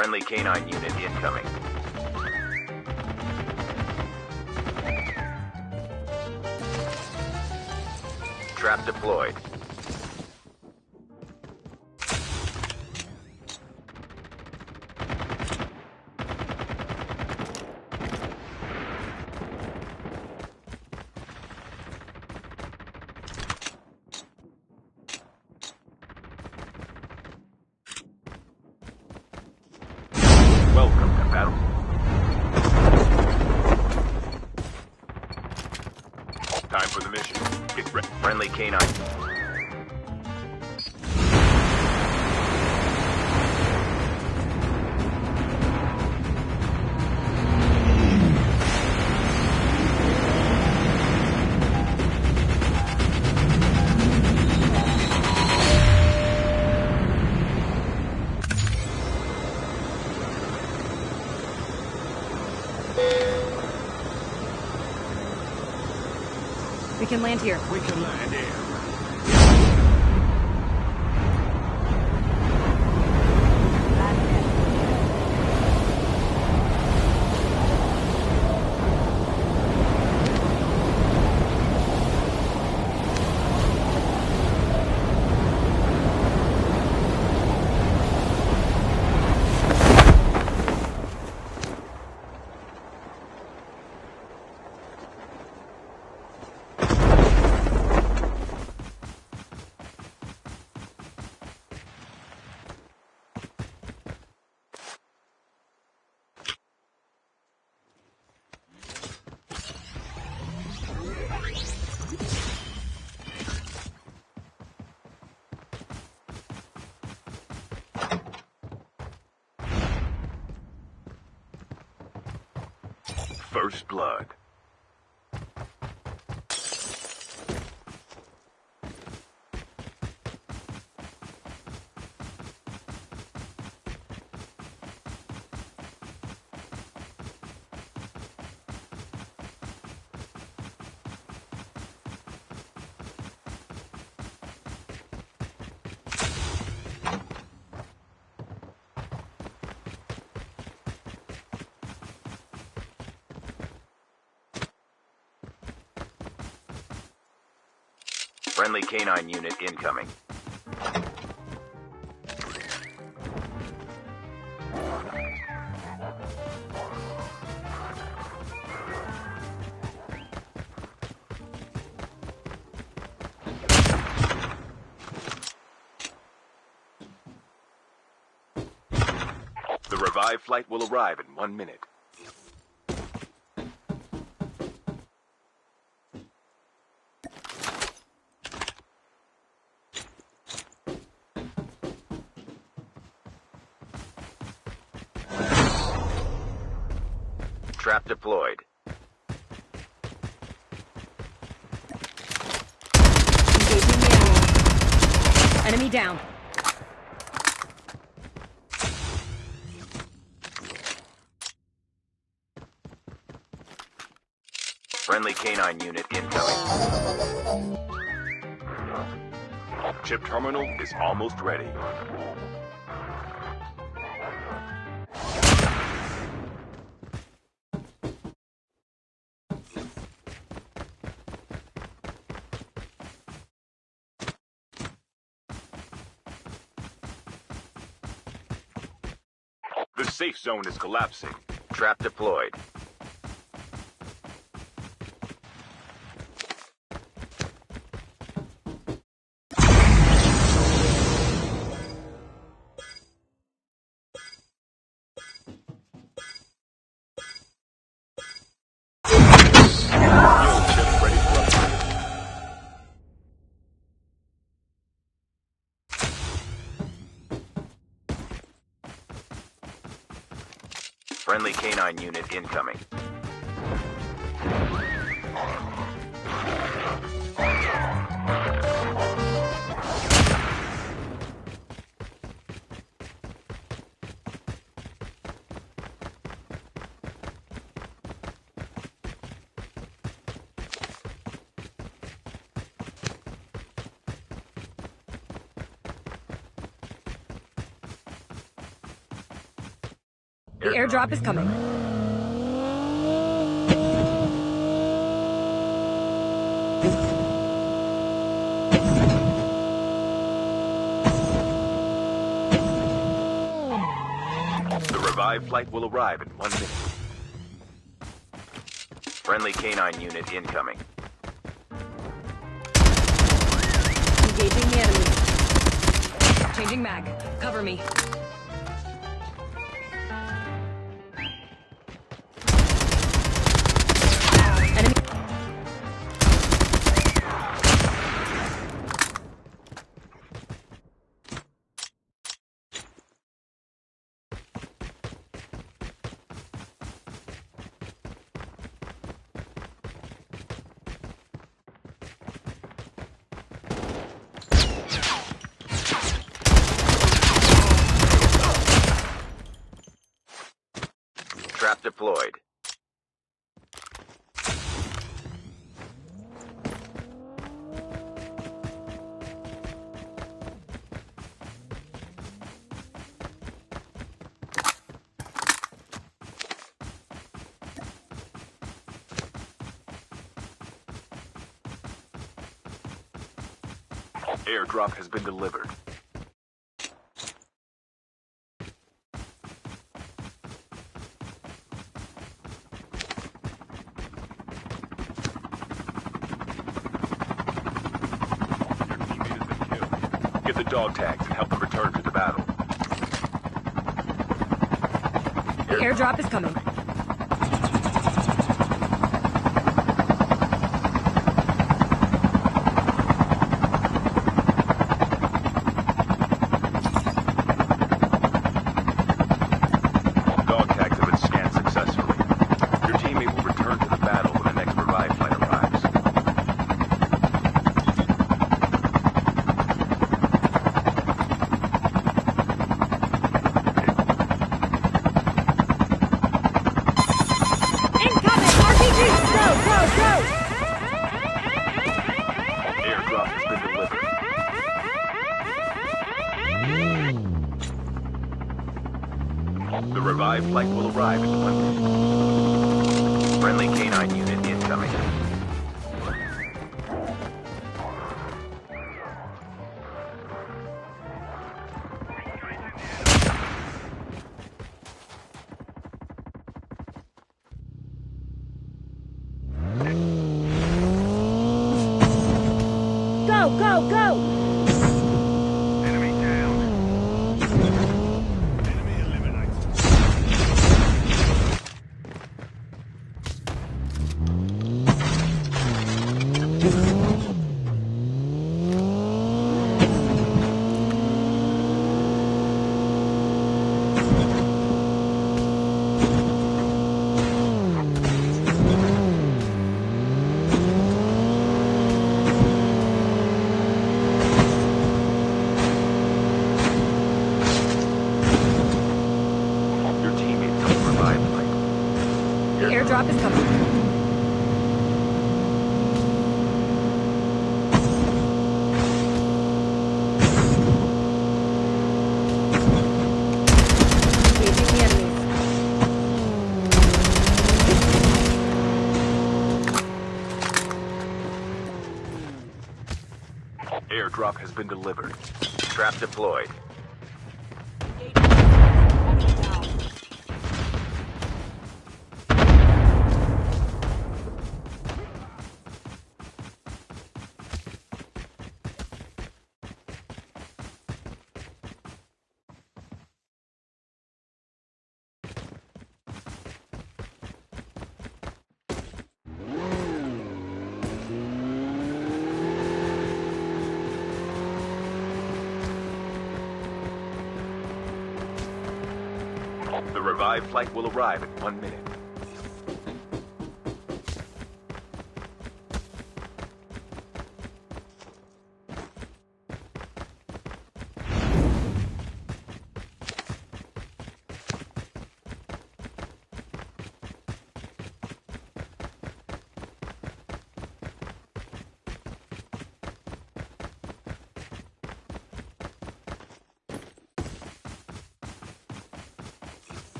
Friendly canine unit incoming. Trap deployed. Welcome to battle. Time for the mission. Get ready. Friendly canine. We can land here. We can land here. First blood. Friendly canine unit incoming. The revived flight will arrive in 1 minute. Trap deployed. Engaging the enemy. Enemy down. Friendly canine unit incoming. Chip terminal is almost ready. The safe zone is collapsing. Trap deployed. Fuel chip ready for upgrade. Friendly canine unit incoming. The airdrop is coming. The revived flight will arrive in 1 minute. Friendly canine unit incoming. Engaging the enemy. Changing mag. Cover me. Enemy. Trap deployed. Airdrop has been delivered. Get the dog tags and help them return to the battle. The airdrop is coming. Dog tags have been scanned successfully. Your teammate will return to the battle when the next revive flight arrives. Incoming! RPG! Go, go, go! Airdrop has been delivered. The revived flight will arrive in 1 minute. Friendly canine unit incoming. Go, go, go! Enemy down. Enemy eliminated. Your teammates help revive flight. The airdrop is coming. Engaging the enemy. Airdrop has been delivered. Trap deployed. The revived flight will arrive in 1 minute.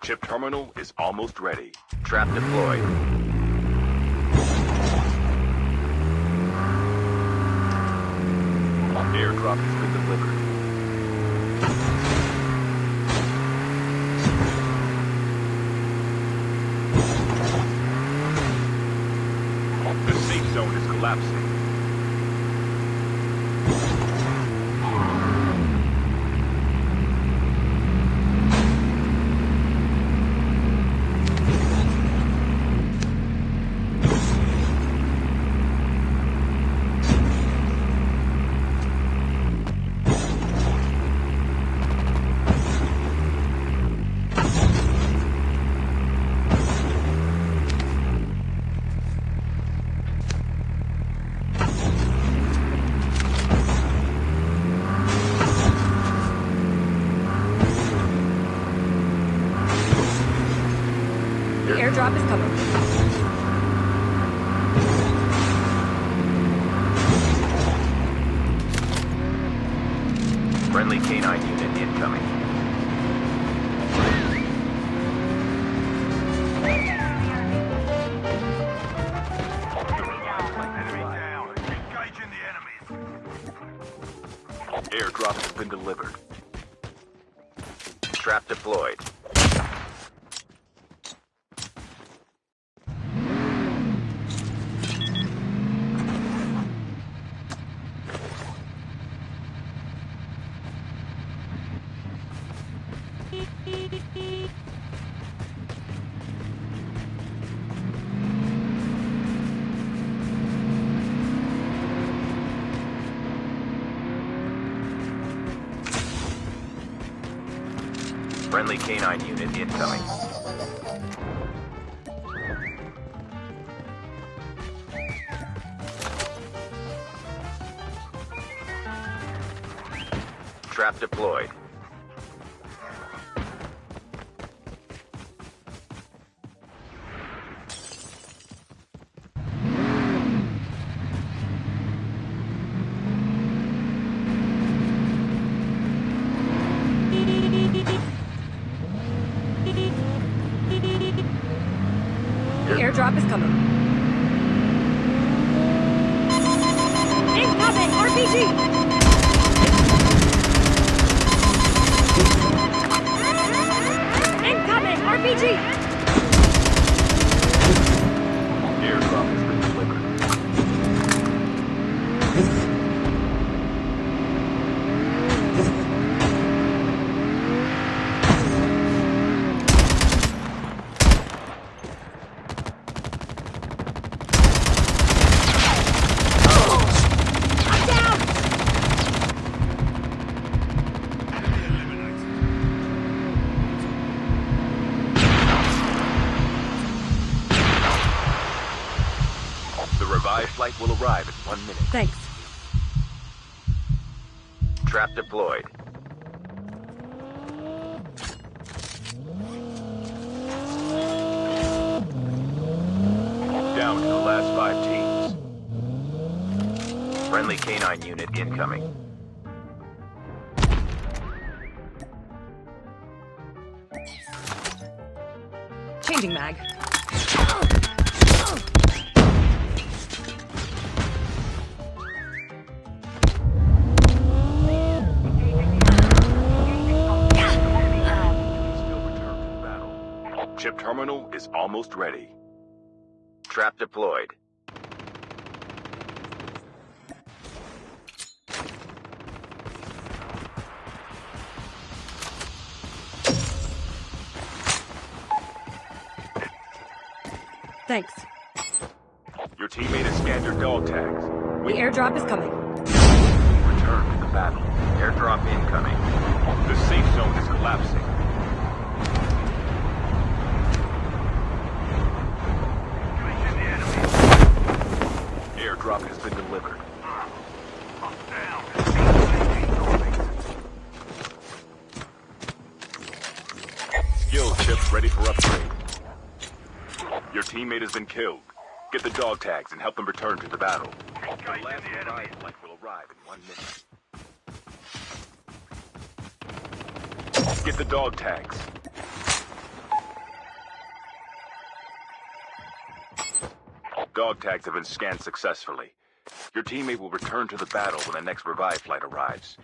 Chip terminal is almost ready. Trap deployed. Airdrop has been delivered. The safe zone is collapsing. The airdrop is coming. Friendly canine unit incoming. Airdrop has been delivered. Trap deployed. Friendly canine unit incoming. Trap deployed. The airdrop is coming. Incoming RPG! Incoming RPG! Airdrop has been delivered. The revived flight will arrive in 1 minute. Thanks. Trap deployed. Down to the last 5 teams. Friendly canine unit incoming. Changing mag. Chip terminal is almost ready. Trap deployed. Thanks. Your teammate has scanned your dog tags. The airdrop is coming. Return to the battle. Airdrop incoming. The safe zone is collapsing. Airdrop has been delivered. Skill chips ready for upgrade. Your teammate has been killed. Get the dog tags and help them return to the battle. The last revived flight will arrive in 1 minute. Get the dog tags. Dog tags have been scanned successfully. Your teammate will return to the battle when the next revive flight arrives.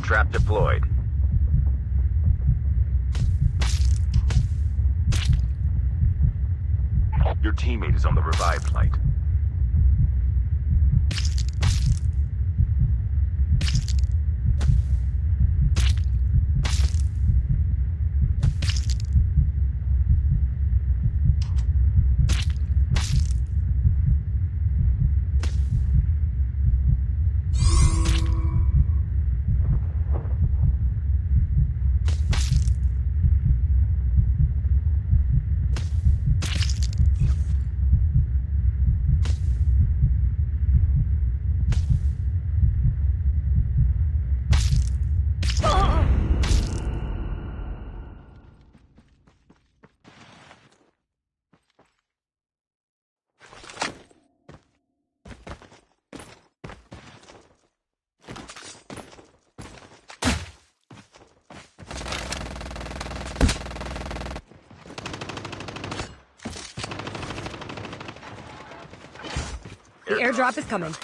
Trap deployed. Your teammate is on the revive flight. The airdrop is coming.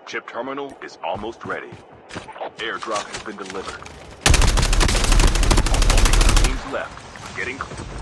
Chip terminal is almost ready. Airdrop has been delivered. Only 2 teams left. Getting close.